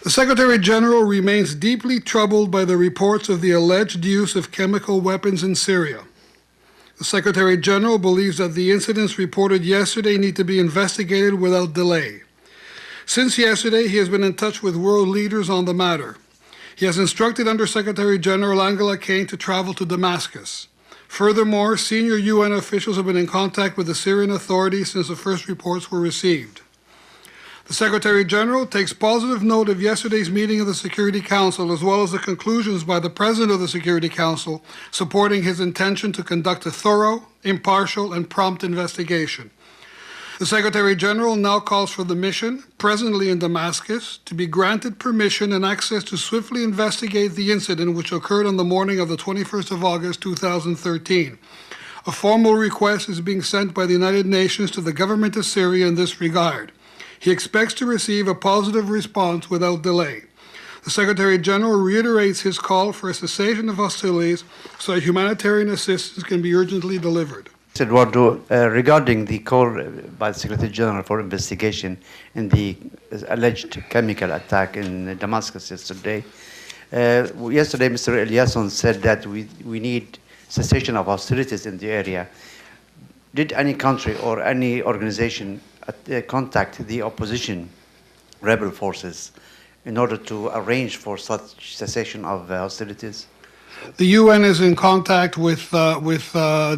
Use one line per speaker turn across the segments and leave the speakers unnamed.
The Secretary General remains deeply troubled by the reports of the alleged use of chemical weapons in Syria. The Secretary General believes that the incidents reported yesterday need to be investigated without delay. Since yesterday, he has been in touch with world leaders on the matter. He has instructed Under-Secretary General Angela Kane to travel to Damascus. Furthermore, senior UN officials have been in contact with the Syrian authorities since the first reports were received. The Secretary General takes positive note of yesterday's meeting of the Security Council, as well as the conclusions by the President of the Security Council supporting his intention to conduct a thorough, impartial, and prompt investigation. The Secretary General now calls for the mission, presently in Damascus, to be granted permission and access to swiftly investigate the incident which occurred on the morning of the 21st of August 2013. A formal request is being sent by the United Nations to the government of Syria in this regard. He expects to receive a positive response without delay. The Secretary General reiterates his call for a cessation of hostilities so that humanitarian assistance can be urgently delivered.
Eduardo, regarding the call by the Secretary General for investigation in the alleged chemical attack in Damascus yesterday, Mr. Eliasson said that we need cessation of hostilities in the area. Did any country or any organization contact the opposition rebel forces in order to arrange for such cessation of hostilities?
The UN is in contact with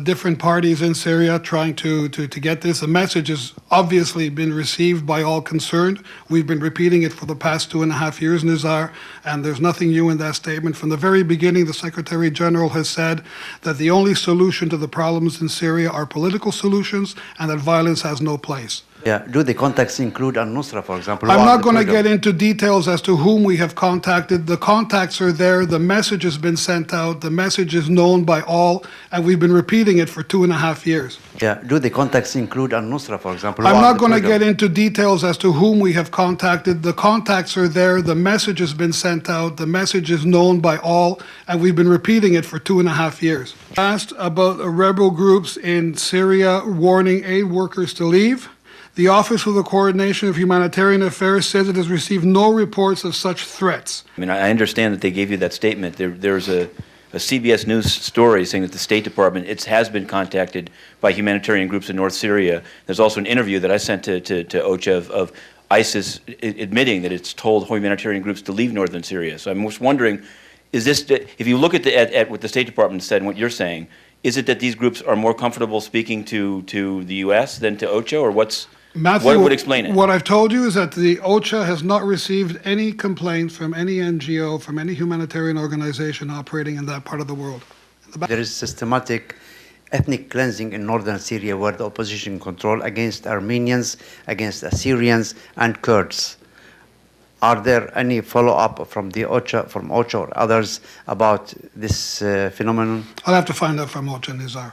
different parties in Syria trying to get this. The message has obviously been received by all concerned. We've been repeating it for the past 2.5 years, Nizar, and there's nothing new in that statement. From the very beginning, the Secretary General has said that the only solution to the problems in Syria are political solutions and that violence has no place.
Yeah. Do the contacts include Al-Nusrah, for example?
I'm not going to get into details as to whom we have contacted. The contacts are there. The message has been sent out. The message is known by all, and we've been repeating it for 2.5 years.
Yeah. Do the contacts include Al-Nusrah, for example?
I'm not going to get into details as to whom we have contacted. The contacts are there. The message has been sent out. The message is known by all, and we've been repeating it for 2.5 years. Asked about rebel groups in Syria warning aid workers to leave. The Office for the Coordination of Humanitarian Affairs says it has received no reports of such threats.
I mean, I understand that they gave you that statement. There's a CBS News story saying that the State Department has been contacted by humanitarian groups in North Syria. There's also an interview that I sent to OCHA of ISIS admitting that it's told humanitarian groups to leave northern Syria. So I'm just wondering, is this, if you look at what the State Department said and what you're saying, is it that these groups are more comfortable speaking to the U.S. than to OCHA, or
Matthew,
what would explain it?
What I've told you is that the OCHA has not received any complaints from any NGO, from any humanitarian organization operating in that part of the world.
There is systematic ethnic cleansing in northern Syria where the opposition control against Armenians, against Assyrians, and Kurds. Are there any follow-up from OCHA or others about this phenomenon?
I'll have to find out from OCHA, Nizar.